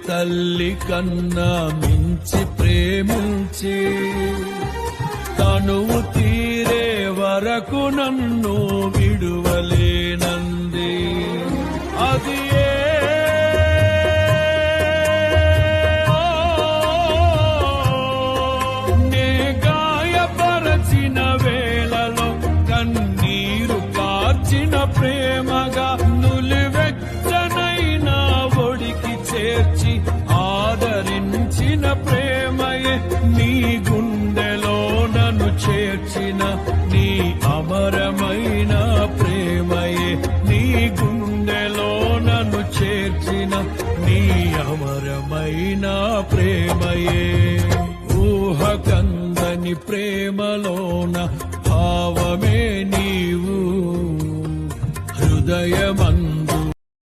తల్లి కన్నా మించి ప్రేమించి తనువు తీరే వరకు నన్ను విడువలేనంది. అది నే గాయపరచిన వేళలో కన్నీరు కార్చిన ప్రేమగా నులివెచ్చనైనా ఒడికి చేర్చి ఆదరించిన ప్రేమయే నీ గుండెలో నన్ను చేర్చిన నీ అమరమైన ప్రేమయే నీ గుండెలో నన్ను చేర్చిన నీ అమరమైన ప్రేమయే. ఊహకందని ప్రేమలోన భావమే నీవు హృదయమందు